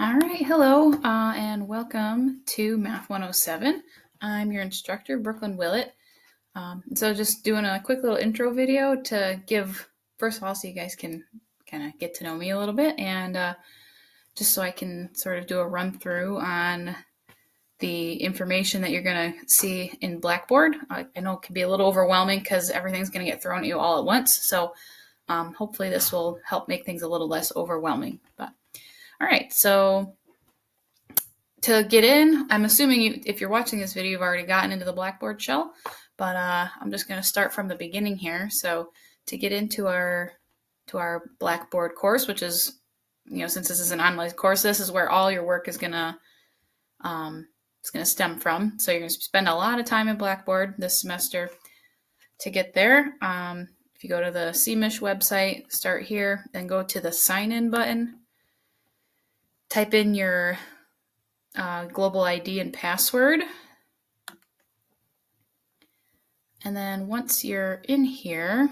All right, hello, and welcome to Math 107. I'm your instructor, Brooklyn Willett. So just doing a quick little intro video to give, first of all, so you guys can kind of get to know me a little bit, and just so I can sort of do a run through on the information that you're going to see in Blackboard. I know it can be a little overwhelming because everything's going to get thrown at you all at once, so hopefully this will help make things a little less overwhelming. But all right, so to get in, I'm assuming if you're watching this video, you've already gotten into the Blackboard shell, but I'm just going to start from the beginning here. So to get into our Blackboard course, which is, since this is an online course, this is where all your work is going to stem from. So you're going to spend a lot of time in Blackboard this semester to get there. If you go to the CMISH website, start here, then go to the sign in button, type in your global ID and password. And then once you're in here,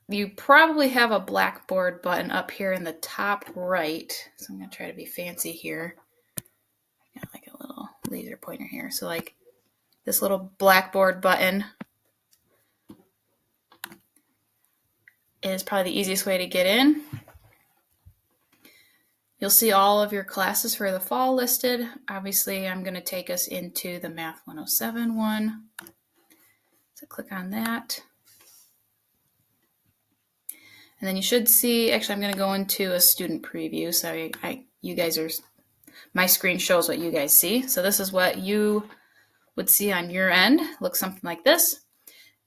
you probably have a Blackboard button up here in the top right. So I'm going to try to be fancy here. I got like a little laser pointer here. So like this little Blackboard button is probably the easiest way to get in. You'll see all of your classes for the fall listed. Obviously, I'm going to take us into the Math 107 one. So click on that. And then you should see, actually, I'm going to go into a student preview. So my screen shows what you guys see. So this is what you would see on your end. Looks something like this.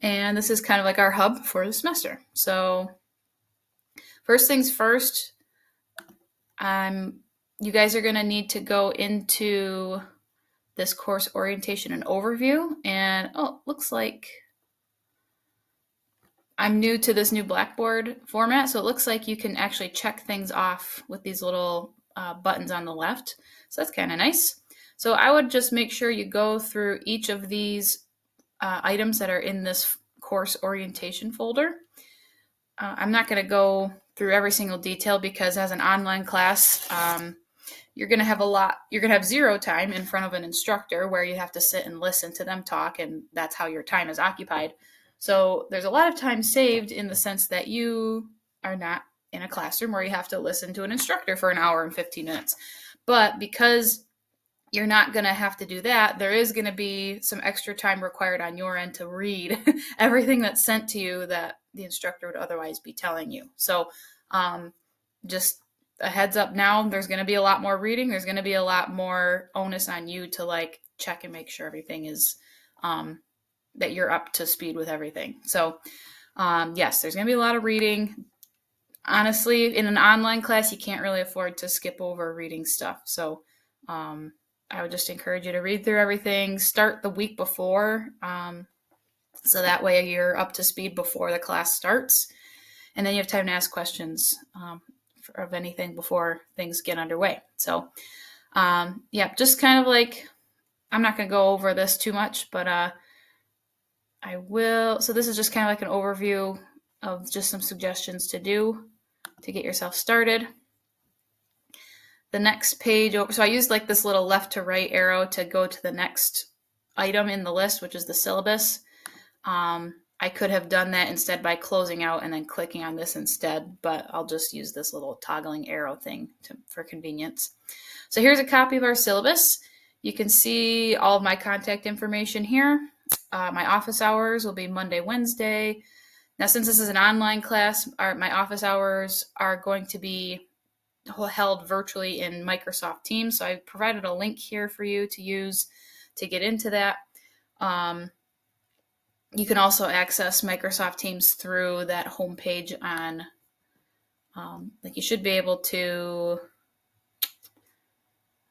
And this is kind of like our hub for the semester. So first things first, you guys are going to need to go into this course orientation and overview. And looks like I'm new to this new Blackboard format, so it looks like you can actually check things off with these little buttons on the left. So that's kind of nice. So I would just make sure you go through each of these items that are in this course orientation folder. I'm not going to go through every single detail because as an online class, you're going to have zero time in front of an instructor where you have to sit and listen to them talk, and that's how your time is occupied. So there's a lot of time saved in the sense that you are not in a classroom where you have to listen to an instructor for an hour and 15 minutes. But because you're not going to have to do that, there is going to be some extra time required on your end to read everything that's sent to you that the instructor would otherwise be telling you. So just a heads up now, there's going to be a lot more reading. There's going to be a lot more onus on you to check and make sure everything is that you're up to speed with everything. So yes, there's going to be a lot of reading. Honestly, in an online class, you can't really afford to skip over reading stuff. So I would just encourage you to read through everything. Start the week before, so that way you're up to speed before the class starts. And then you have time to ask questions of anything before things get underway. So just kind of I'm not going to go over this too much, but I will. So this is just kind of like an overview of just some suggestions to do to get yourself started. The next page over, so I used this little left to right arrow to go to the next item in the list, which is the syllabus. I could have done that instead by closing out and then clicking on this instead, but I'll just use this little toggling arrow thing for convenience. So here's a copy of our syllabus. You can see all of my contact information here. My office hours will be Monday, Wednesday. Now, since this is an online class, my office hours are going to be held virtually in Microsoft Teams. So I provided a link here for you to use to get into that. You can also access Microsoft Teams through that homepage on, you should be able to,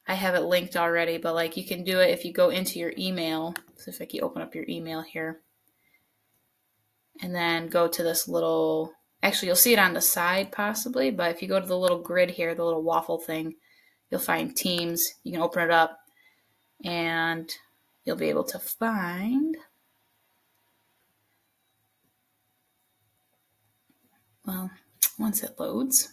I have it linked already, but you can do it if you go into your email. So if you open up your email here and then go to this little, actually you'll see it on the side possibly, but if you go to the little grid here, the little waffle thing, you'll find Teams. You can open it up and you'll be able to find, well, once it loads,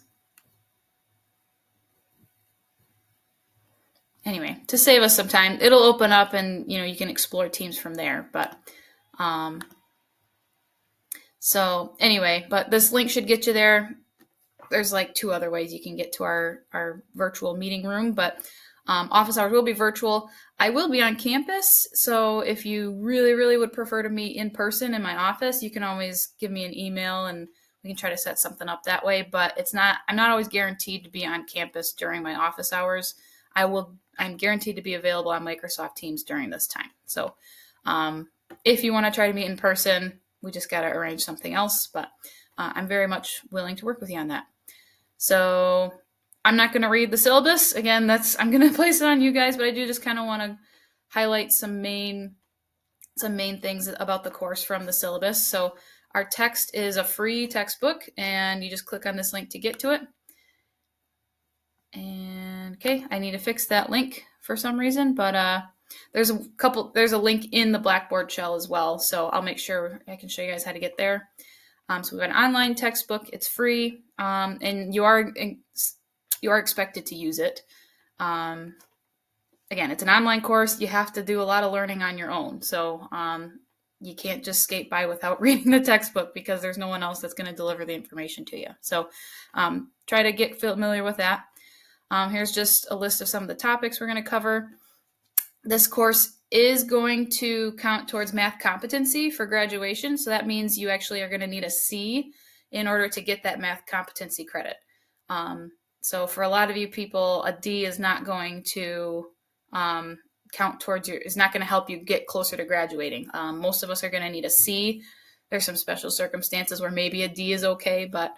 anyway, to save us some time, it'll open up and, you can explore teams from there. But um, so anyway, but this link should get you there. There's like 2 other ways you can get to our virtual meeting room, but office hours will be virtual. I will be on campus, so if you really, really would prefer to meet in person in my office, you can always give me an email and we can try to set something up that way. But I'm not always guaranteed to be on campus during my office hours. I'm guaranteed to be available on Microsoft Teams during this time. So if you want to try to meet in person, we just got to arrange something else. But I'm very much willing to work with you on that. So I'm not going to read the syllabus. Again, I'm going to place it on you guys, but I do just kind of want to highlight some main things about the course from the syllabus. So our text is a free textbook, and you just click on this link to get to it. And okay, I need to fix that link for some reason, but there's a link in the Blackboard shell as well. So I'll make sure I can show you guys how to get there. So we have an online textbook. It's free, and you are expected to use it. Again, it's an online course. You have to do a lot of learning on your own. So you can't just skate by without reading the textbook because there's no one else that's going to deliver the information to you. So try to get familiar with that. Here's just a list of some of the topics we're going to cover. This course is going to count towards math competency for graduation. So that means you actually are going to need a C in order to get that math competency credit. So for a lot of you people, a D is not going to count towards is not going to help you get closer to graduating. Most of us are going to need a C. There's some special circumstances where maybe a D is okay, but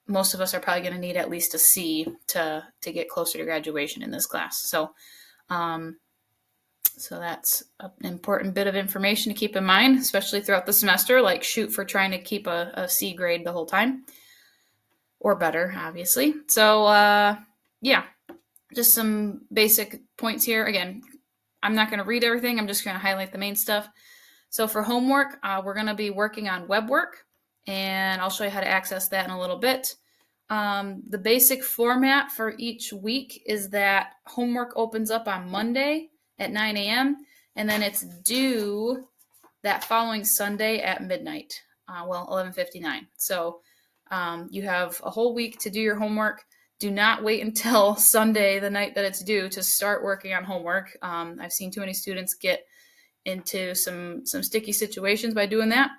most of us are probably going to need at least a C to get closer to graduation in this class. So that's an important bit of information to keep in mind, especially throughout the semester. Like, shoot for trying to keep a C grade the whole time, or better, obviously. So yeah, just some basic points here. Again, I'm not going to read everything. I'm just going to highlight the main stuff. So for homework, we're going to be working on web work, and I'll show you how to access that in a little bit. The basic format for each week is that homework opens up on Monday at 9 a.m. and then it's due that following Sunday at midnight, 11:59. So you have a whole week to do your homework. Do not wait until Sunday, the night that it's due, to start working on homework. I've seen too many students get into some sticky situations by doing that.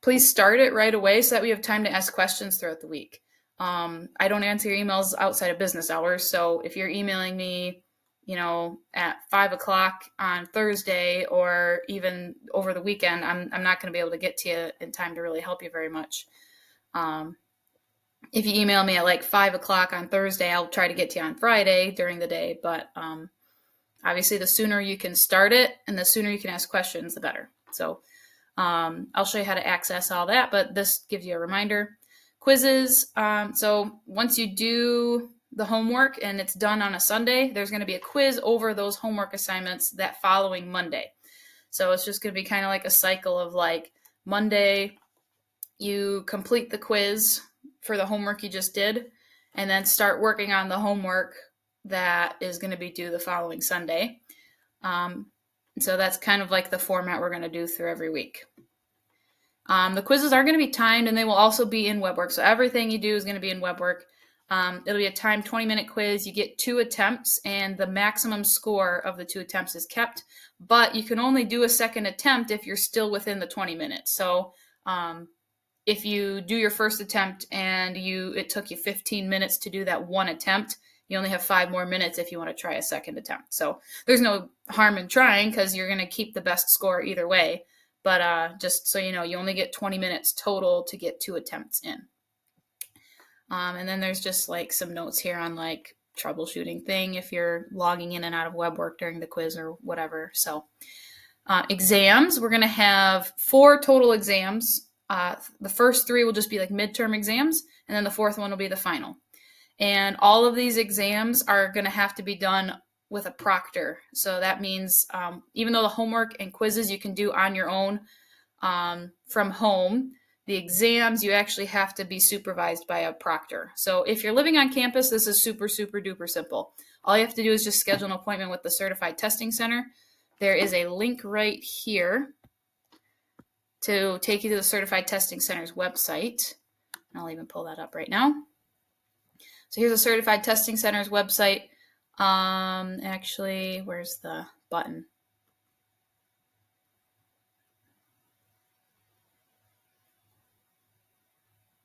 Please start it right away so that we have time to ask questions throughout the week. I don't answer your emails outside of business hours. So if you're emailing me, at 5:00 on Thursday or even over the weekend, I'm not going to be able to get to you in time to really help you very much. If you email me at like 5:00 on Thursday, I'll try to get to you on Friday during the day. But obviously, the sooner you can start it and the sooner you can ask questions, the better. So I'll show you how to access all that, but this gives you a reminder. Quizzes. So once you do the homework and it's done on a Sunday, there's going to be a quiz over those homework assignments that following Monday. So it's just going to be kind of like a cycle of like Monday, you complete the quiz for the homework you just did, and then start working on the homework that is going to be due the following Sunday. So that's kind of like the format we're going to do through every week. The quizzes are going to be timed, and they will also be in WebWork. So everything you do is going to be in WebWork. It'll be a timed 20-minute quiz. You get 2 attempts, and the maximum score of the 2 attempts is kept. But you can only do a second attempt if you're still within the 20 minutes. So if you do your first attempt and it took you 15 minutes to do that one attempt, you only have 5 more minutes if you want to try a second attempt. So there's no harm in trying because you're going to keep the best score either way. But just so you know, you only get 20 minutes total to get 2 attempts in. And then there's just like some notes here on like troubleshooting thing if you're logging in and out of WebWork during the quiz or whatever. So exams, we're going to have 4 total exams. The first 3 will just be like midterm exams, and then the 4th one will be the final. And all of these exams are going to have to be done with a proctor. So that means even though the homework and quizzes you can do on your own from home, The exams, you actually have to be supervised by a proctor. So if you're living on campus, this is super, super duper simple. All you have to do is just schedule an appointment with the Certified Testing Center. There is a link right here to take you to the Certified Testing Center's website. I'll even pull that up right now. So here's the Certified Testing Center's website. Actually, where's the button?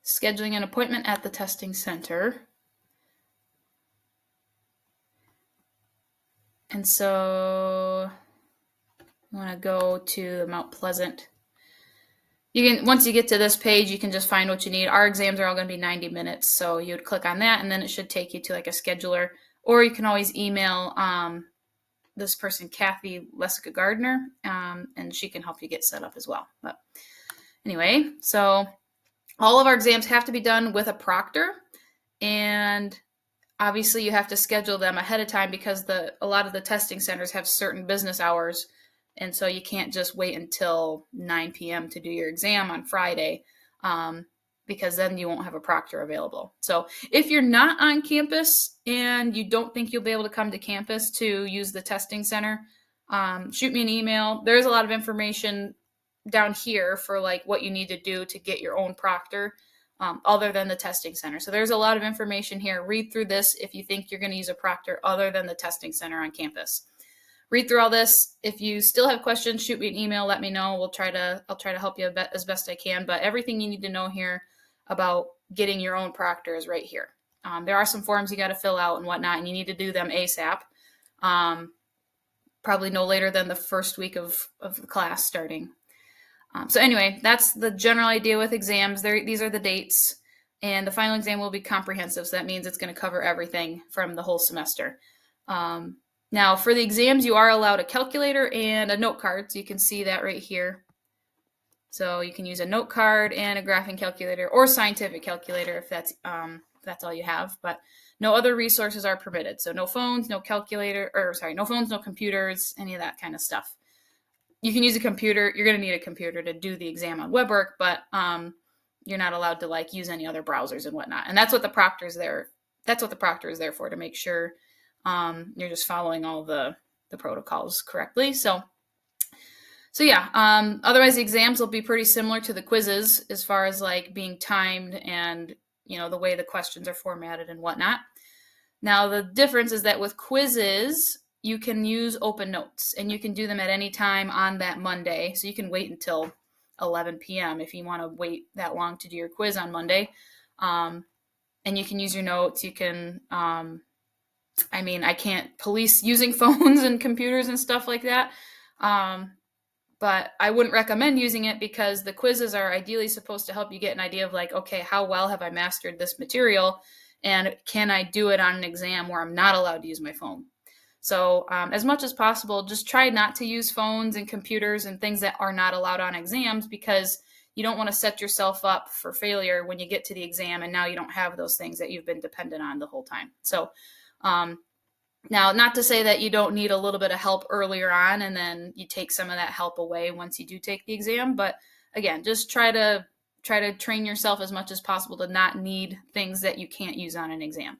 Scheduling an appointment at the testing center. And so you want to go to Mount Pleasant. Once you get to this page, you can just find what you need. Our exams are all going to be 90 minutes, so you would click on that, and then it should take you to like a scheduler. Or you can always email this person, Kathy Lesica Gardner, and she can help you get set up as well. But anyway, so all of our exams have to be done with a proctor, and obviously you have to schedule them ahead of time because a lot of the testing centers have certain business hours, and so you can't just wait until 9 p.m. to do your exam on Friday, because then you won't have a proctor available. So if you're not on campus and you don't think you'll be able to come to campus to use the testing center, shoot me an email. There's a lot of information down here for like what you need to do to get your own proctor, other than the testing center. So there's a lot of information here. Read through this if you think you're going to use a proctor other than the testing center on campus. Read through all this. If you still have questions, shoot me an email. Let me know. I'll try to help you as best I can. But everything you need to know here about getting your own proctor is right here. There are some forms you got to fill out and whatnot, and you need to do them ASAP. Probably no later than the first week of the class starting. So anyway, that's the general idea with exams. These are the dates, and the final exam will be comprehensive. So that means it's going to cover everything from the whole semester. Now, for the exams, you are allowed a calculator and a note card. So you can see that right here. So you can use a note card and a graphing calculator or scientific calculator if that's all you have. But no other resources are permitted. So no phones, no phones, no computers, any of that kind of stuff. You can use a computer. You're going to need a computer to do the exam on WebWork, but you're not allowed to like use any other browsers and whatnot. And that's what the proctor is there. That's what the proctor is there for, to make sure you're just following all the protocols correctly. So yeah. Otherwise, the exams will be pretty similar to the quizzes as far as like being timed and the way the questions are formatted and whatnot. Now, the difference is that with quizzes, you can use open notes, and you can do them at any time on that Monday. So you can wait until 11 p.m. if you want to wait that long to do your quiz on Monday. And you can use your notes. You can, I can't police using phones and computers and stuff like that. But I wouldn't recommend using it because the quizzes are ideally supposed to help you get an idea of like, okay, how well have I mastered this material? And can I do it on an exam where I'm not allowed to use my phone? So as much as possible, just try not to use phones and computers and things that are not allowed on exams, because you don't want to set yourself up for failure when you get to the exam and now you don't have those things that you've been dependent on the whole time. So now, not to say that you don't need a little bit of help earlier on and then you take some of that help away once you do take the exam. But again, just try to train yourself as much as possible to not need things that you can't use on an exam.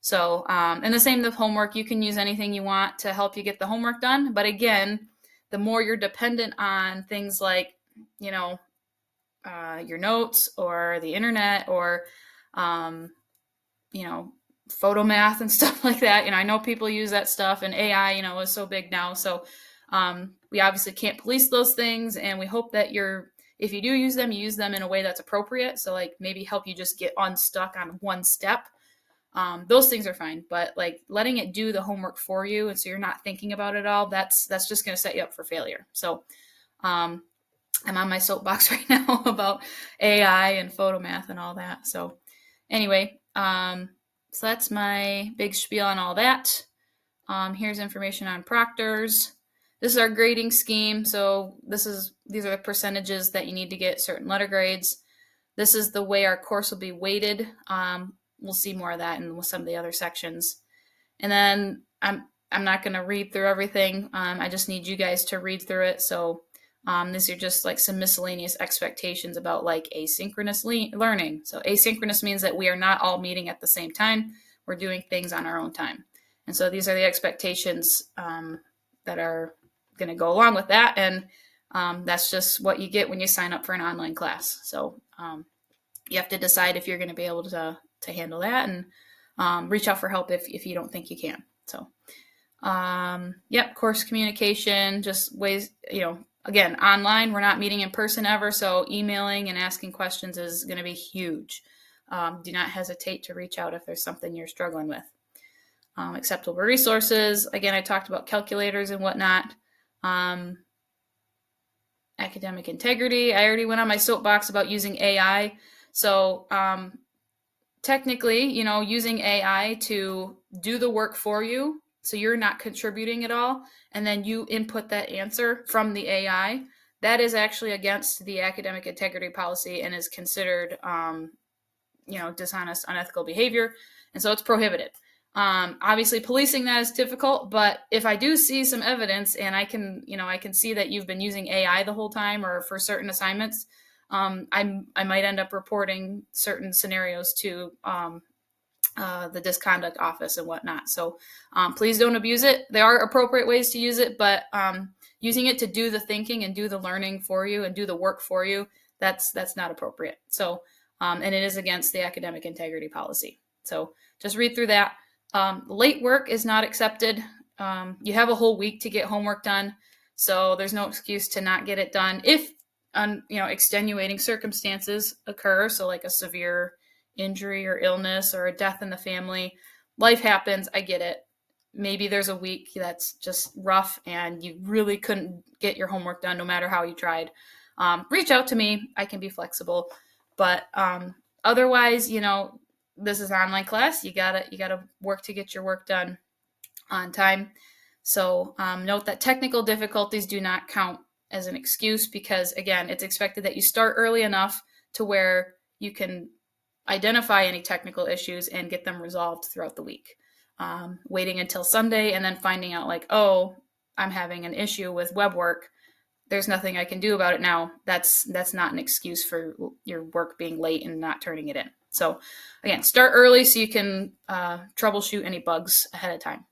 So, and the same with homework. You can use anything you want to help you get the homework done. But again, the more you're dependent on things like, your notes or the internet or, photo math and stuff like that. I know people use that stuff, and AI, is so big now. So we obviously can't police those things. And we hope that if you do use them, you use them in a way that's appropriate. So like maybe help you just get unstuck on one step. Those things are fine, but like letting it do the homework for you, and so you're not thinking about it all, that's just going to set you up for failure. So I'm on my soapbox right now about AI and photo math and all that. So anyway, so that's my big spiel on all that. Here's information on proctors. This is our grading scheme. So these are the percentages that you need to get certain letter grades. This is the way our course will be weighted. We'll see more of that in some of the other sections. And then I'm not going to read through everything. I just need you guys to read through it. So These are just like some miscellaneous expectations about like asynchronous learning. So asynchronous means that we are not all meeting at the same time. We're doing things on our own time. And so these are the expectations that are going to go along with that. And that's just what you get when you sign up for an online class. So you have to decide if you're going to be able to handle that, and reach out for help if you don't think you can. So, course communication, just ways, again, online, we're not meeting in person ever. So emailing and asking questions is going to be huge. Do not hesitate to reach out if there's something you're struggling with. Acceptable resources. Again, I talked about calculators and whatnot. Academic integrity. I already went on my soapbox about using AI. So technically, using AI to do the work for you, so you're not contributing at all, and then you input that answer from the AI, that is actually against the academic integrity policy and is considered, dishonest, unethical behavior. And so it's prohibited. Obviously, policing that is difficult, but if I do see some evidence and I can see that you've been using AI the whole time or for certain assignments, I might end up reporting certain scenarios to the disconduct office and whatnot. So please don't abuse it. There are appropriate ways to use it, but using it to do the thinking and do the learning for you and do the work for you, that's not appropriate. So and it is against the academic integrity policy. So just read through that. Late work is not accepted. You have a whole week to get homework done, so there's no excuse to not get it done if extenuating circumstances occur. So like a severe injury or illness or a death in the family. Life happens. I get it. Maybe there's a week that's just rough and you really couldn't get your homework done no matter how you tried. Reach out to me. I can be flexible. But otherwise, this is an online class. You gotta work to get your work done on time. So note that technical difficulties do not count as an excuse, because again, it's expected that you start early enough to where you can identify any technical issues and get them resolved throughout the week. Waiting until Sunday and then finding out like, oh, I'm having an issue with web work, there's nothing I can do about it now. That's not an excuse for your work being late and not turning it in. So again, start early so you can troubleshoot any bugs ahead of time.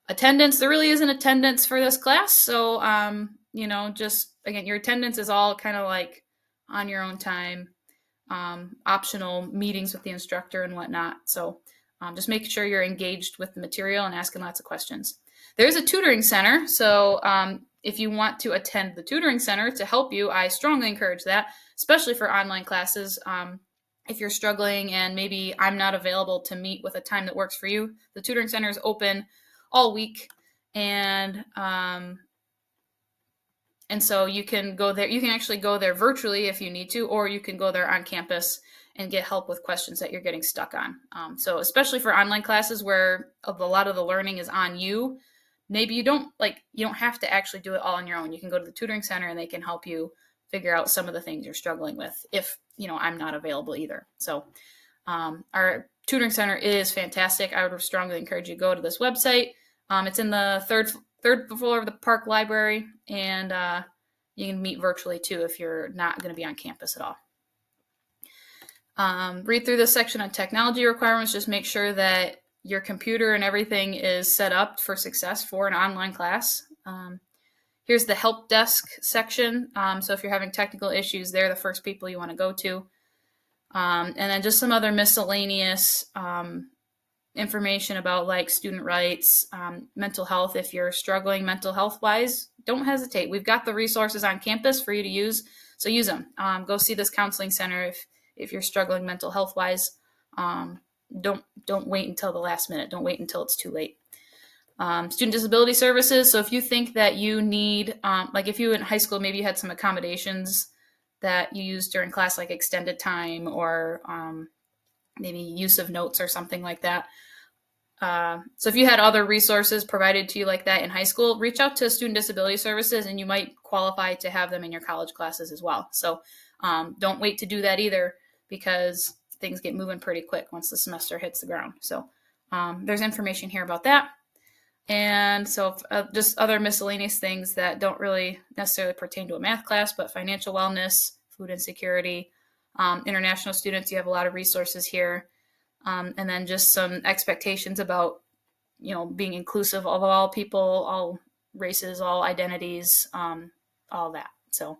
Attendance, there really isn't attendance for this class. So, just again, your attendance is all kind of like on your own time, optional meetings with the instructor and whatnot. So just making sure you're engaged with the material and asking lots of questions. There's a tutoring center. So if you want to attend the tutoring center to help you, I strongly encourage that, especially for online classes. If you're struggling and maybe I'm not available to meet with a time that works for you, the tutoring center is open all week, and so you can go there. You can actually go there virtually if you need to, or you can go there on campus and get help with questions that you're getting stuck on. So especially for online classes where a lot of the learning is on you, maybe you don't have to actually do it all on your own. You can go to the tutoring center and they can help you figure out some of the things you're struggling with if I'm not available either. So our tutoring center is fantastic. I would strongly encourage you to go to this website. It's in the third floor of the Park Library, and you can meet virtually too if you're not going to be on campus at all. Read through this section on technology requirements. Just make sure that your computer and everything is set up for success for an online class. Here's the help desk section. So if you're having technical issues, they're the first people you want to go to. And then just some other miscellaneous information about like student rights, mental health. If you're struggling mental health wise, don't hesitate. We've got the resources on campus for you to use, so use them. Go see this counseling center if you're struggling mental health wise. Don't wait until the last minute. Don't wait until it's too late. Student disability services. So if you think that you need, like if you in high school, maybe you had some accommodations that you used during class, like extended time or maybe use of notes or something like that. So if you had other resources provided to you like that in high school, reach out to Student Disability Services and you might qualify to have them in your college classes as well. So don't wait to do that either, because things get moving pretty quick once the semester hits the ground. So there's information here about that. And so just other miscellaneous things that don't really necessarily pertain to a math class, but financial wellness, food insecurity, international students, you have a lot of resources here. And then just some expectations about, being inclusive of all people, all races, all identities, all that. So,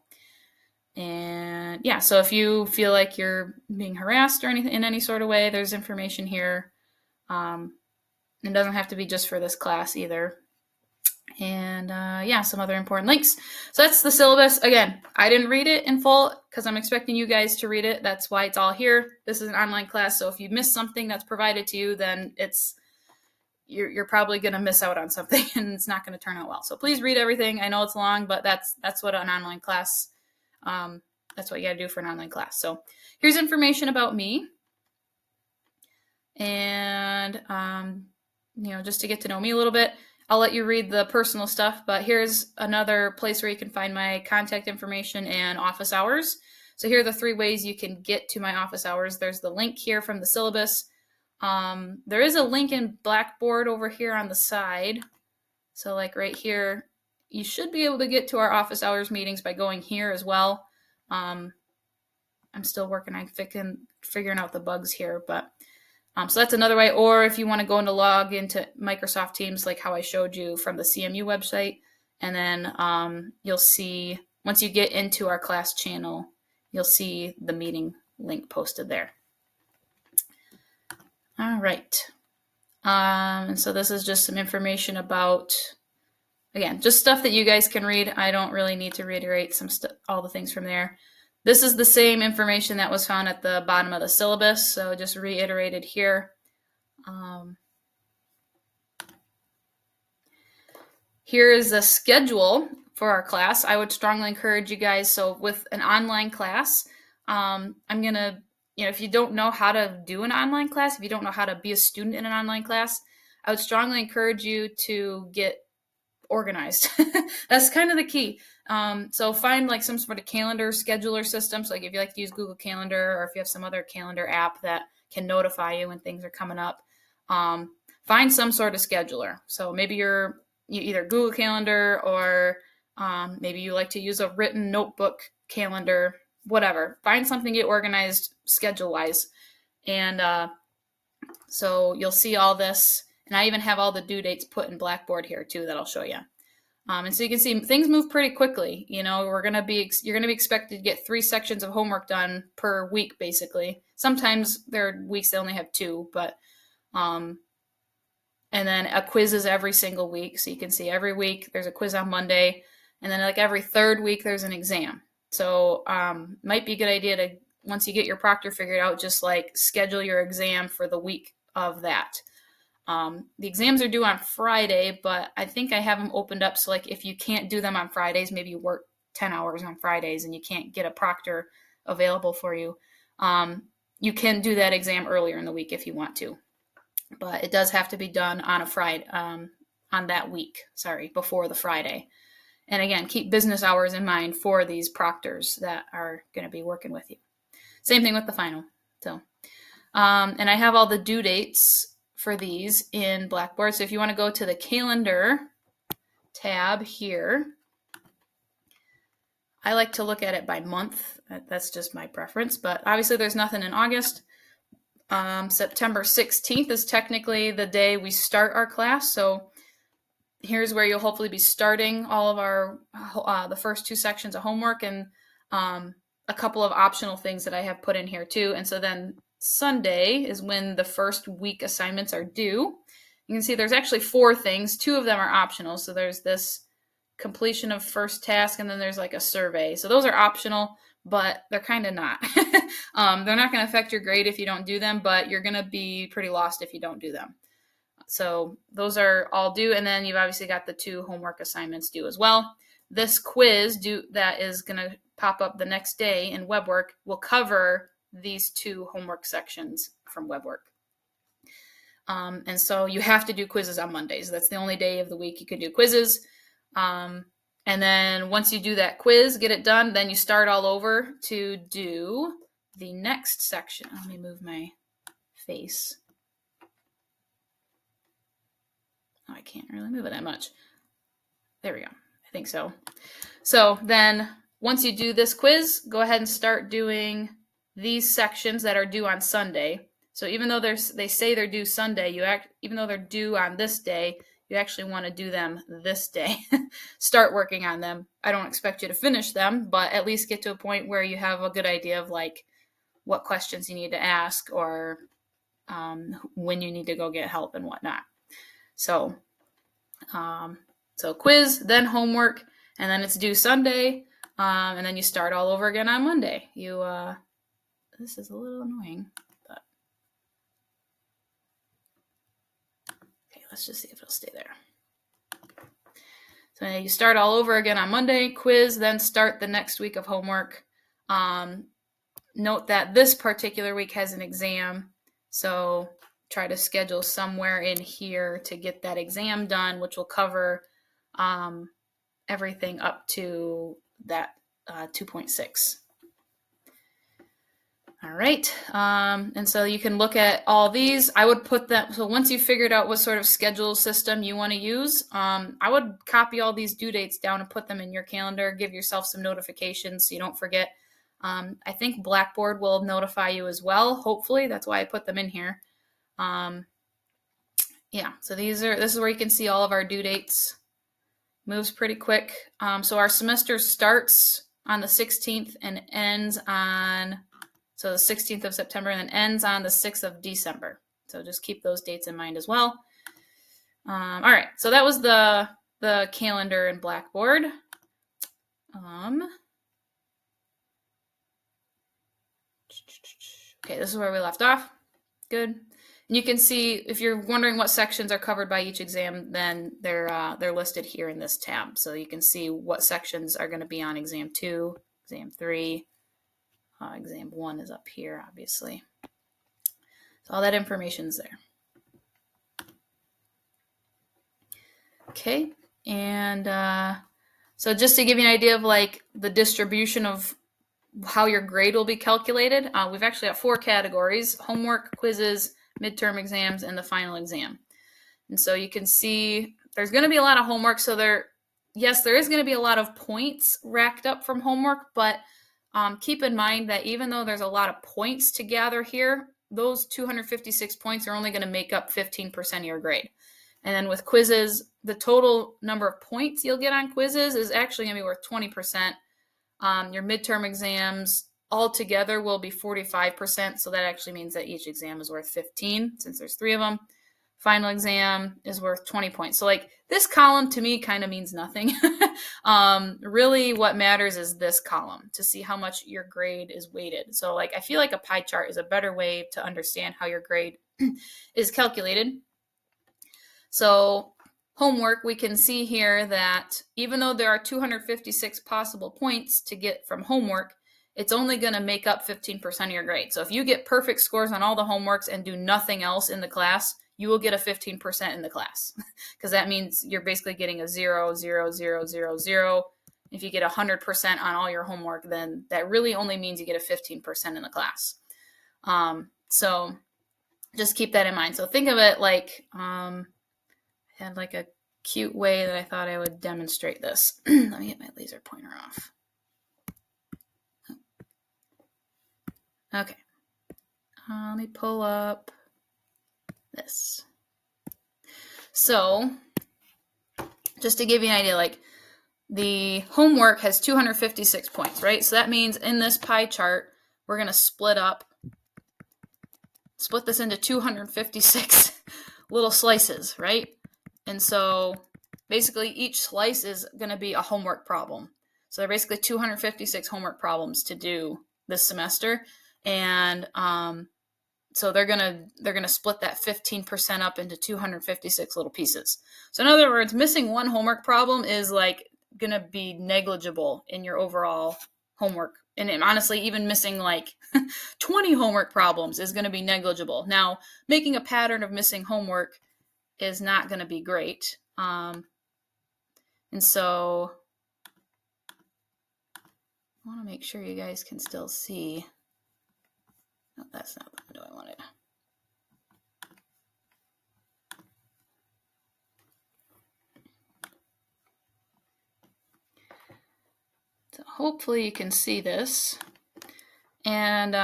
and yeah, so if you feel like you're being harassed or anything in any sort of way, there's information here. It doesn't have to be just for this class either. And yeah, some other important links. So that's the syllabus. Again, I didn't read it in full because I'm expecting you guys to read it. That's why it's all here. This is an online class, so if you miss something that's provided to you, then you're probably going to miss out on something and it's not going to turn out well. So please read everything. I know it's long, but that's what an online class, that's what you got to do for an online class. So here's information about me. And, just to get to know me a little bit, I'll let you read the personal stuff, but here's another place where you can find my contact information and office hours. So here are the 3 ways you can get to my office hours. There's the link here from the syllabus. There is a link in Blackboard over here on the side. So like right here, you should be able to get to our office hours meetings by going here as well. I'm still working on figuring out the bugs here, but so that's another way. Or if you want to go and log into Microsoft Teams, like how I showed you from the CMU website, and then you'll see, once you get into our class channel, you'll see the meeting link posted there. All right. And so this is just some information about, again, just stuff that you guys can read. I don't really need to reiterate all the things from there. This is the same information that was found at the bottom of the syllabus, so just reiterated here. Here is a schedule for our class. I would strongly encourage you guys, so with an online class, I'm going to, if you don't know how to do an online class, if you don't know how to be a student in an online class, I would strongly encourage you to get organized. That's kind of the key. So find like some sort of calendar scheduler system. So like if you like to use Google Calendar, or if you have some other calendar app that can notify you when things are coming up, find some sort of scheduler. So maybe you either Google Calendar, or maybe you like to use a written notebook calendar, whatever. Find something to get organized schedule-wise. And so you'll see all this. And I even have all the due dates put in Blackboard here too that I'll show you. And so you can see things move pretty quickly. You're going to be expected to get 3 sections of homework done per week, basically. Sometimes there are weeks they only have 2, but and then a quiz is every single week. So you can see every week there's a quiz on Monday, and then like every 3rd week there's an exam. So might be a good idea to, once you get your proctor figured out, just like schedule your exam for the week of that. The exams are due on Friday, but I think I have them opened up. So like if you can't do them on Fridays, maybe you work 10 hours on Fridays and you can't get a proctor available for you. You can do that exam earlier in the week if you want to, but it does have to be done on a Friday, on that week, before the Friday. And again, keep business hours in mind for these proctors that are going to be working with you. Same thing with the final. So, and I have all the due dates for these in Blackboard. So if you want to go to the calendar tab here, I like to look at it by month. That's just my preference, but obviously there's nothing in August. September 16th is technically the day we start our class. So here's where you'll hopefully be starting all of our, the first 2 sections of homework, and a couple of optional things that I have put in here too. And so then Sunday is when the first week assignments are due. You can see there's actually 4 things. 2 of them are optional. So there's this completion of first task, and then there's like a survey. So those are optional, but they're kind of not. They're not going to affect your grade if you don't do them, but you're going to be pretty lost if you don't do them. So those are all due. And then you've obviously got the 2 homework assignments due as well. This quiz that is going to pop up the next day in WebWork will cover these 2 homework sections from WebWork. And so you have to do quizzes on Mondays. That's the only day of the week you can do quizzes. And then once you do that quiz, get it done, then you start all over to do the next section. Let me move my face. I can't really move it that much. There we go. I think so. So then once you do this quiz, go ahead and start doing these sections that are due on Sunday. So even though they say they're due Sunday, even though they're due on this day, you actually want to do them this day. Start working on them. I don't expect you to finish them, but at least get to a point where you have a good idea of like what questions you need to ask or when you need to go get help and whatnot. So quiz, then homework, and then it's due Sunday, and then you start all over again on Monday. This is a little annoying, but okay, let's just see if it'll stay there. So you start all over again on Monday, quiz, then start the next week of homework. Note that this particular week has an exam, so try to schedule somewhere in here to get that exam done, which will cover everything up to that 2.6. All right, and so you can look at all these. I would put them, so once you figured out what sort of schedule system you want to use, I would copy all these due dates down and put them in your calendar. Give yourself some notifications so you don't forget. I think Blackboard will notify you as well, hopefully. That's why I put them in here. Yeah, so this is where you can see all of our due dates. Moves pretty quick. So our semester starts on the 16th and ends on, so the 16th of September, and then ends on the 6th of December. So just keep those dates in mind as well. All right, so that was the calendar in Blackboard. Okay, this is where we left off. Good. And you can see, if you're wondering what sections are covered by each exam, then they're listed here in this tab. So you can see what sections are going to be on exam 2, exam 3. Exam 1 is up here, obviously. So all that information's there. Okay, and so just to give you an idea of like the distribution of how your grade will be calculated, we've actually got 4 categories: homework, quizzes, midterm exams, and the final exam. And so you can see there's going to be a lot of homework. So there is going to be a lot of points racked up from homework, but keep in mind that even though there's a lot of points to gather here, those 256 points are only going to make up 15% of your grade. And then with quizzes, the total number of points you'll get on quizzes is actually going to be worth 20%. Your midterm exams altogether will be 45%, so that actually means that each exam is worth 15 since there's 3 of them. Final exam is worth 20 points. So like this column to me kind of means nothing. Really what matters is this column to see how much your grade is weighted. So like I feel like a pie chart is a better way to understand how your grade is calculated. So homework, we can see here that even though there are 256 possible points to get from homework, it's only going to make up 15% of your grade. So if you get perfect scores on all the homeworks and do nothing else in the class, you will get a 15% in the class because that means you're basically getting a 0, 0, 0, 0, 0. If you get 100% on all your homework, then that really only means you get a 15% in the class. So just keep that in mind. So think of it like, I had like a cute way that I thought I would demonstrate this. Let me get my laser pointer off. Okay. Let me pull up this. So just to give you an idea, like the homework has 256 points, right? So that means in this pie chart, we're going to split this into 256 little slices, right? And so basically each slice is going to be a homework problem. So there are basically 256 homework problems to do this semester. And so they're gonna split that 15% up into 256 little pieces. So in other words, missing one homework problem is like gonna be negligible in your overall homework. And honestly, even missing like 20 homework problems is gonna be negligible. Now, making a pattern of missing homework is not gonna be great. And so I want to make sure you guys can still see. No, that's not the window I wanted. So hopefully you can see this. And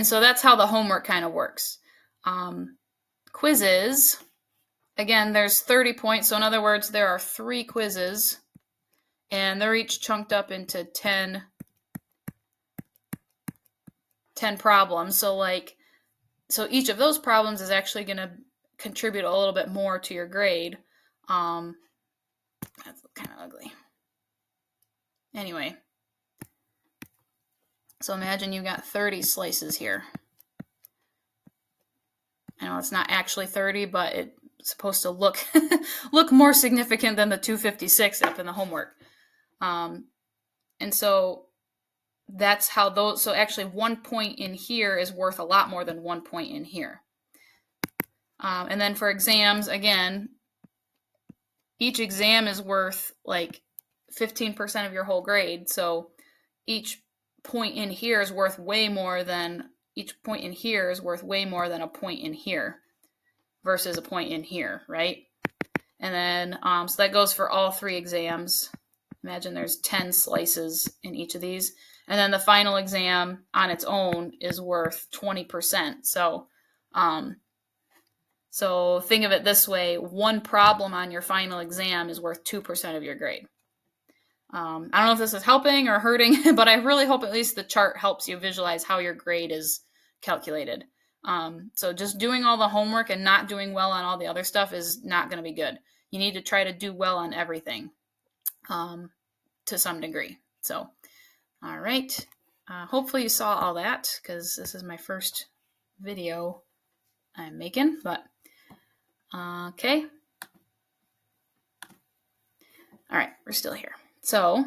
so that's how the homework kind of works. Quizzes, again, there's 30 points. So in other words, there are 3 quizzes, and they're each chunked up into 10 problems. So each of those problems is actually going to contribute a little bit more to your grade. That's kind of ugly. Anyway, so imagine you got 30 slices here. I know it's not actually 30, but it's supposed to look more significant than the 256 up in the homework. And so that's how those, so actually 1 point in here is worth a lot more than 1 point in here. And then for exams, again, each exam is worth like 15% of your whole grade. So each point in here is worth way more than a point in here versus a point in here, right? And then, so that goes for all 3 exams. Imagine there's 10 slices in each of these. And then the final exam on its own is worth 20%. So think of it this way, 1 problem on your final exam is worth 2% of your grade. I don't know if this is helping or hurting, but I really hope at least the chart helps you visualize how your grade is calculated. So just doing all the homework and not doing well on all the other stuff is not going to be good. You need to try to do well on everything to some degree. So, all right. Hopefully you saw all that, because this is my first video I'm making, but okay. All right, we're still here. So,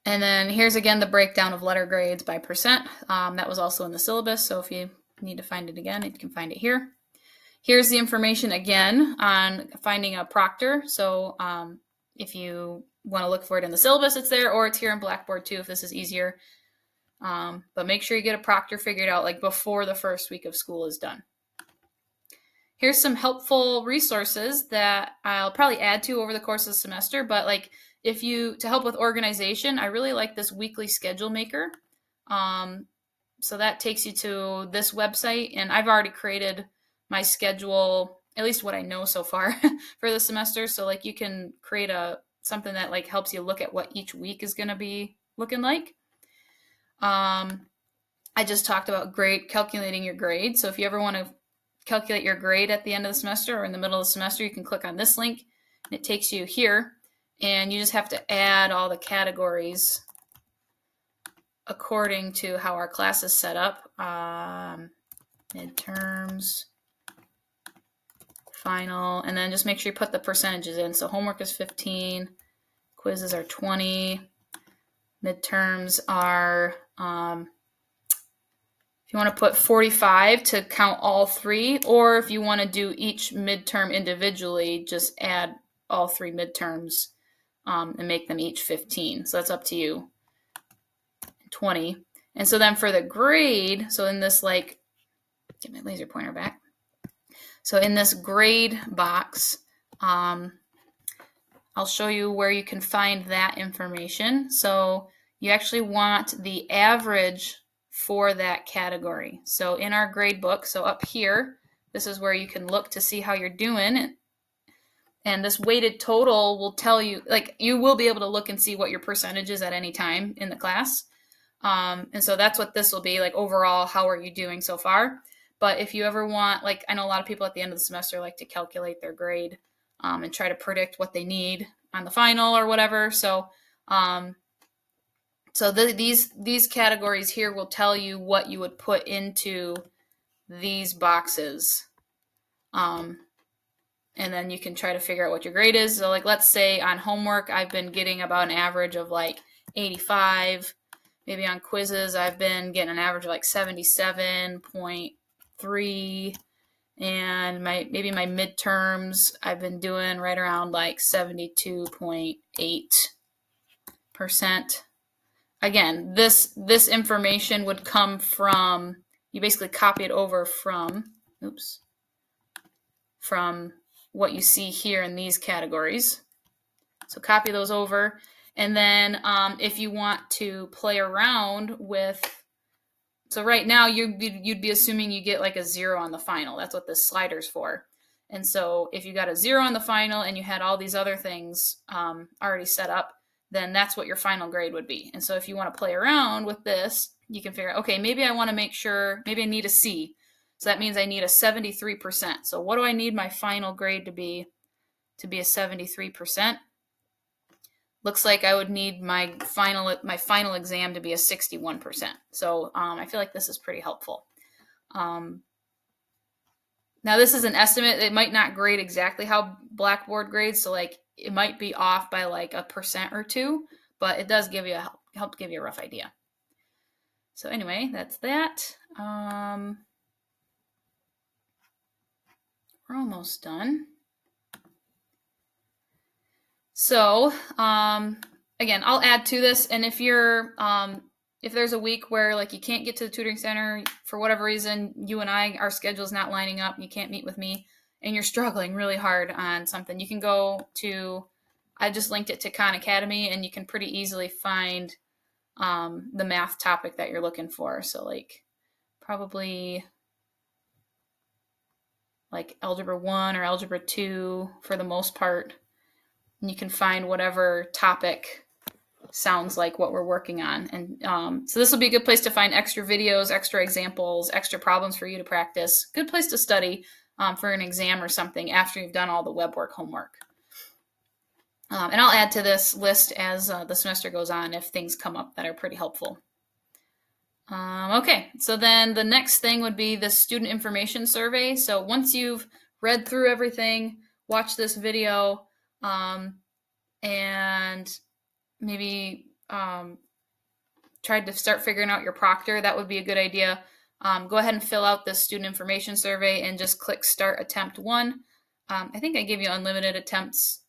and then here's again the breakdown of letter grades by percent. That was also in the syllabus, so if you need to find it again, you can find it here. Here's the information again on finding a proctor. So if you want to look for it in the syllabus, it's there, or it's here in Blackboard too, if this is easier. But make sure you get a proctor figured out like before the first week of school is done. Here's some helpful resources that I'll probably add to over the course of the semester, but like to help with organization, I really like this weekly schedule maker. So that takes you to this website, and I've already created my schedule, at least what I know so far for the semester. So like you can create something that like helps you look at what each week is going to be looking like. I just talked about calculating your grade. So if you ever want to calculate your grade at the end of the semester or in the middle of the semester, you can click on this link and it takes you here, and you just have to add all the categories according to how our class is set up. Midterms, final, and then just make sure you put the percentages in. So homework is 15, quizzes are 20, midterms are, if you want to put 45 to count all 3, or if you want to do each midterm individually, just add all 3 midterms and make them each 15. So that's up to you. 20. And so then for the grade, so in this get my laser pointer back. So in this grade box, I'll show you where you can find that information. So you actually want the average for that category. So in our grade book, so up here, this is where you can look to see how you're doing. And this weighted total will tell you, like, you will be able to look and see what your percentage is at any time in the class. And so that's what this will be, like, overall, how are you doing so far? But if you ever want, like, I know a lot of people at the end of the semester like to calculate their grade and try to predict what they need on the final or whatever. So these categories here will tell you what you would put into these boxes. And then you can try to figure out what your grade is. So like, let's say on homework, I've been getting about an average of like 85. Maybe on quizzes, I've been getting an average of like 77.3. And maybe my midterms, I've been doing right around like 72.8%. Again, this information would come from, you basically copy it over from what you see here in these categories. So copy those over. And then if you want to play around with, so right now you'd be assuming you get like a 0 on the final. That's what this slider's for. And so if you got a 0 on the final and you had all these other things already set up, then that's what your final grade would be. And so if you want to play around with this, you can figure out, okay, maybe I want to make sure, maybe I need a C. So that means I need a 73%. So what do I need my final grade to be a 73%? Looks like I would need my final exam to be a 61%. So I feel like this is pretty helpful. Now this is an estimate. It might not grade exactly how Blackboard grades. So like it might be off by like 1% or 2, but it does give you help give you a rough idea. So anyway, that's that. We're almost done. So again, I'll add to this, and if you're if there's a week where like you can't get to the tutoring center for whatever reason, you and our schedule's not lining up, you can't meet with me, and you're struggling really hard on something, you can go to, I just linked it to Khan Academy, and you can pretty easily find the math topic that you're looking for. So like probably like Algebra 1 or Algebra 2 for the most part. And you can find whatever topic sounds like what we're working on. And so this will be a good place to find extra videos, extra examples, extra problems for you to practice. Good place to study for an exam or something after you've done all the web work homework. And I'll add to this list as the semester goes on if things come up that are pretty helpful. Okay, so then the next thing would be the student information survey. So once you've read through everything, watched this video, and maybe tried to start figuring out your proctor, that would be a good idea. Go ahead and fill out this student information survey and just click start attempt 1. I think I give you unlimited attempts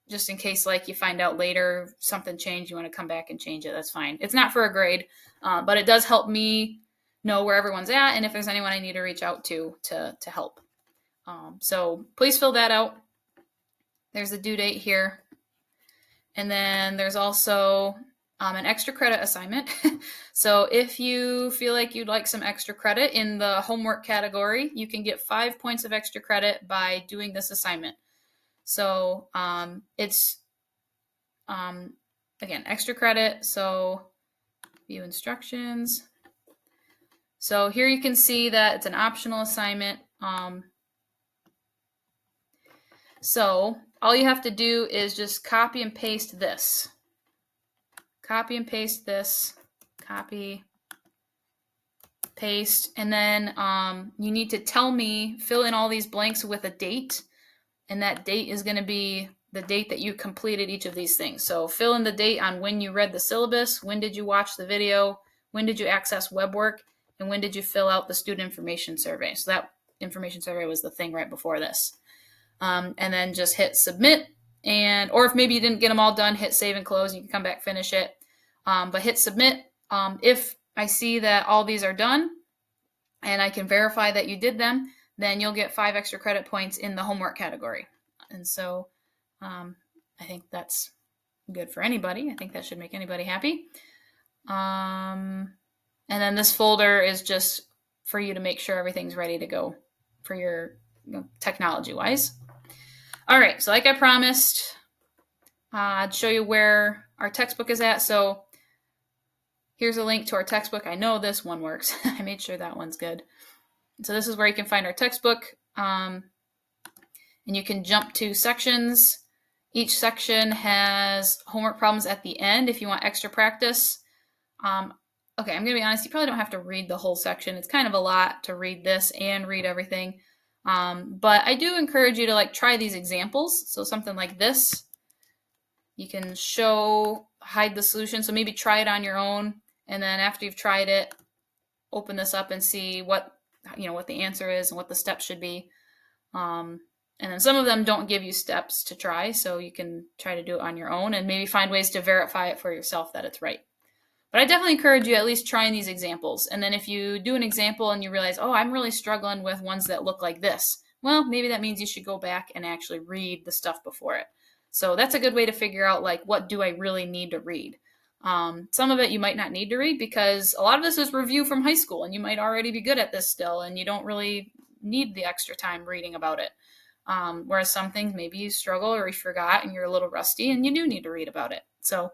just in case like you find out later something changed, you want to come back and change it, that's fine. It's not for a grade, but it does help me know where everyone's at and if there's anyone I need to reach out to help. So please fill that out. There's the due date here. And then there's also an extra credit assignment. So if you feel like you'd like some extra credit in the homework category, you can get 5 points of extra credit by doing this assignment. So it's, again, extra credit. So view instructions. So here you can see that it's an optional assignment. So all you have to do is just copy and paste this. Copy and paste this. Copy, paste, and then you need to tell me, fill in all these blanks with a date, and that date is going to be the date that you completed each of these things. So fill in the date on when you read the syllabus, when did you watch the video, when did you access web work, and when did you fill out the student information survey. So that information survey was the thing right before this. And then just hit submit, or if maybe you didn't get them all done, hit save and close. You can come back, finish it, but hit submit. If I see that all these are done and I can verify that you did them, then you'll get 5 extra credit points in the homework category. And so I think that's good for anybody. I think that should make anybody happy. And then this folder is just for you to make sure everything's ready to go for your technology-wise. All right, so like I promised, I'd show you where our textbook is at. So here's a link to our textbook. I know this one works. I made sure that one's good. So this is where you can find our textbook. And you can jump to sections. Each section has homework problems at the end if you want extra practice. Okay, I'm going to be honest, you probably don't have to read the whole section. It's kind of a lot to read this and read everything. But I do encourage you to like try these examples. So something like this, you can hide the solution. So maybe try it on your own. And then after you've tried it, open this up and see what the answer is and what the steps should be. And then some of them don't give you steps to try. So you can try to do it on your own and maybe find ways to verify it for yourself that it's right. But I definitely encourage you at least trying these examples. And then if you do an example and you realize, oh, I'm really struggling with ones that look like this, well, maybe that means you should go back and actually read the stuff before it. So that's a good way to figure out like, what do I really need to read? Some of it you might not need to read because a lot of this is review from high school and you might already be good at this still and you don't really need the extra time reading about it. Whereas some things maybe you struggle or you forgot and you're a little rusty and you do need to read about it. So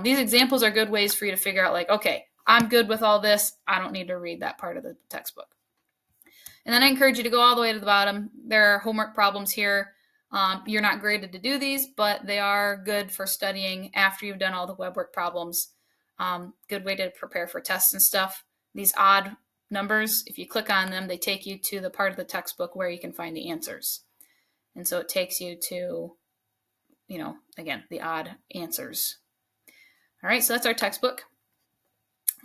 these examples are good ways for you to figure out like, okay, I'm good with all this. I don't need to read that part of the textbook. And then I encourage you to go all the way to the bottom. There are homework problems here. You're not graded to do these, but they are good for studying after you've done all the web work problems. Good way to prepare for tests and stuff. These odd numbers, if you click on them, they take you to the part of the textbook where you can find the answers. And so it takes you to, again, the odd answers. All right, so that's our textbook.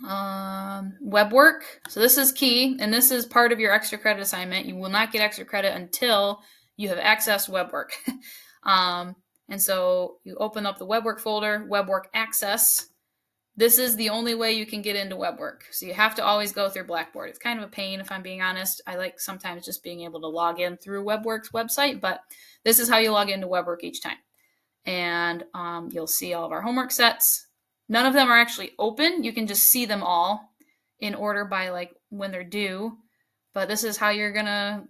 Web work. So this is key, and this is part of your extra credit assignment. You will not get extra credit until you have accessed web work. And so you open up the web work folder, web work access. This is the only way you can get into web work. So you have to always go through Blackboard. It's kind of a pain if I'm being honest. I like sometimes just being able to log in through WebWorks website, but this is how you log into web work each time. And you'll see all of our homework sets. None of them are actually open. You can just see them all in order by like when they're due. But this is how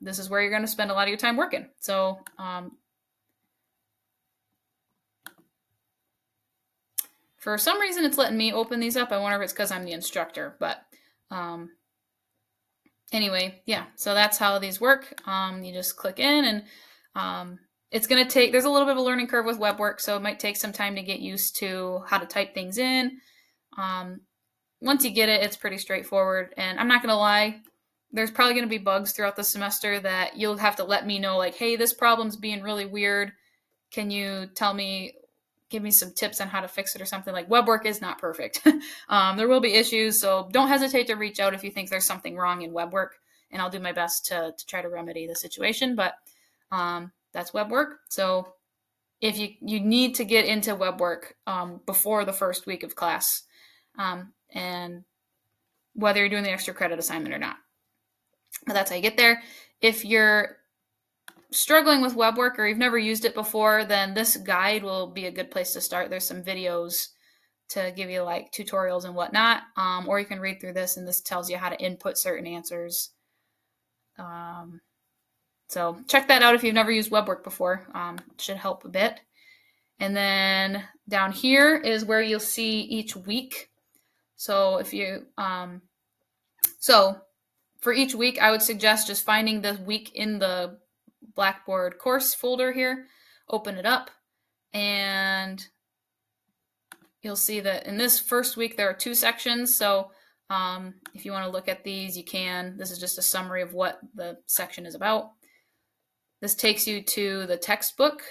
this is where you're gonna spend a lot of your time working. So for some reason it's letting me open these up. I wonder if it's because I'm the instructor, but anyway, yeah, so that's how these work. You just click in and it's going to take, there's a little bit of a learning curve with web work, so it might take some time to get used to how to type things in. Once you get it, it's pretty straightforward. And I'm not going to lie, there's probably going to be bugs throughout the semester that you'll have to let me know, like, hey, this problem's being really weird. Can you give me some tips on how to fix it or something? Like, web work is not perfect. There will be issues, so don't hesitate to reach out if you think there's something wrong in web work, and I'll do my best to try to remedy the situation. But that's web work. So if you need to get into web work before the first week of class, and whether you're doing the extra credit assignment or not. But that's how you get there. If you're struggling with web work or you've never used it before, then this guide will be a good place to start. There's some videos to give you like tutorials and whatnot, or you can read through this, and this tells you how to input certain answers. So check that out if you've never used web work before. It should help a bit. And then down here is where you'll see each week. So if you, so for each week, I would suggest just finding the week in the Blackboard course folder here, open it up, and you'll see that in this first week, there are 2 sections. So if you want to look at these, you can. This is just a summary of what the section is about. This takes you to the textbook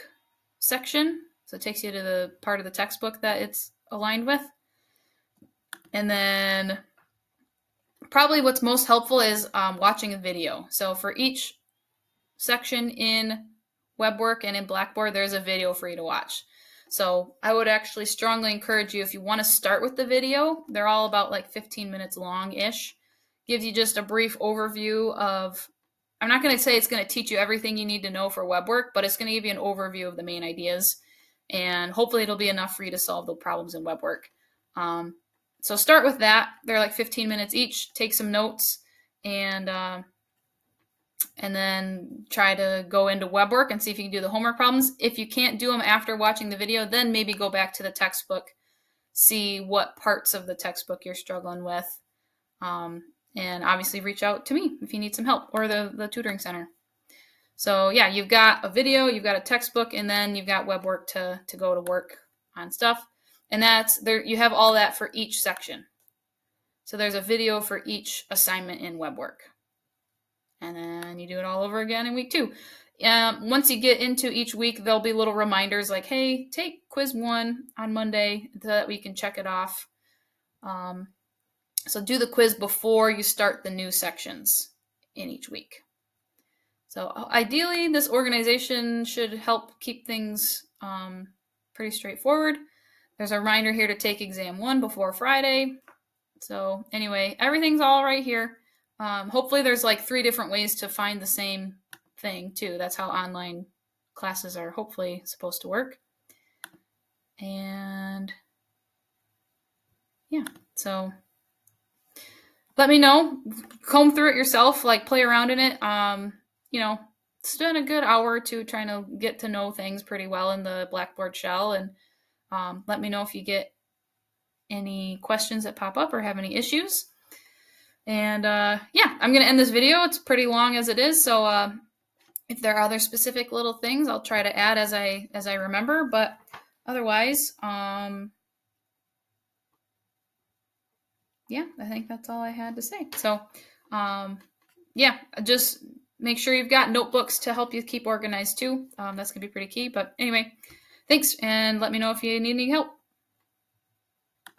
section. So it takes you to the part of the textbook that it's aligned with. And then probably what's most helpful is watching a video. So for each section in web work and in Blackboard, there's a video for you to watch. So I would actually strongly encourage you, if you want to start with the video, they're all about like 15 minutes long-ish. Gives you just a brief overview of, I'm not going to say it's going to teach you everything you need to know for web work, but it's going to give you an overview of the main ideas. And hopefully it'll be enough for you to solve the problems in web work. So start with that. They're like 15 minutes each. Take some notes and then try to go into web work and see if you can do the homework problems. If you can't do them after watching the video, then maybe go back to the textbook, see what parts of the textbook you're struggling with, and obviously reach out to me if you need some help, or the tutoring center. So yeah, you've got a video, you've got a textbook, and then you've got web work to go to work on stuff. And that's there. You have all that for each section. So there's a video for each assignment in web work. And then you do it all over again in week 2. Once you get into each week, there'll be little reminders like, hey, take quiz 1 on Monday so that we can check it off. So do the quiz before you start the new sections in each week. So ideally, this organization should help keep things pretty straightforward. There's a reminder here to take exam 1 before Friday. So anyway, everything's all right here. Hopefully there's like 3 different ways to find the same thing too. That's how online classes are hopefully supposed to work. And yeah, so let me know. Comb through it yourself, like play around in it. You know, spend a good hour or two trying to get to know things pretty well in the Blackboard shell, and let me know if you get any questions that pop up or have any issues. And yeah, I'm gonna end this video. It's pretty long as it is, so if there are other specific little things, I'll try to add as I remember. But otherwise, yeah, I think that's all I had to say. So, yeah, just make sure you've got notebooks to help you keep organized too. That's gonna be pretty key. But anyway, thanks, and let me know if you need any help.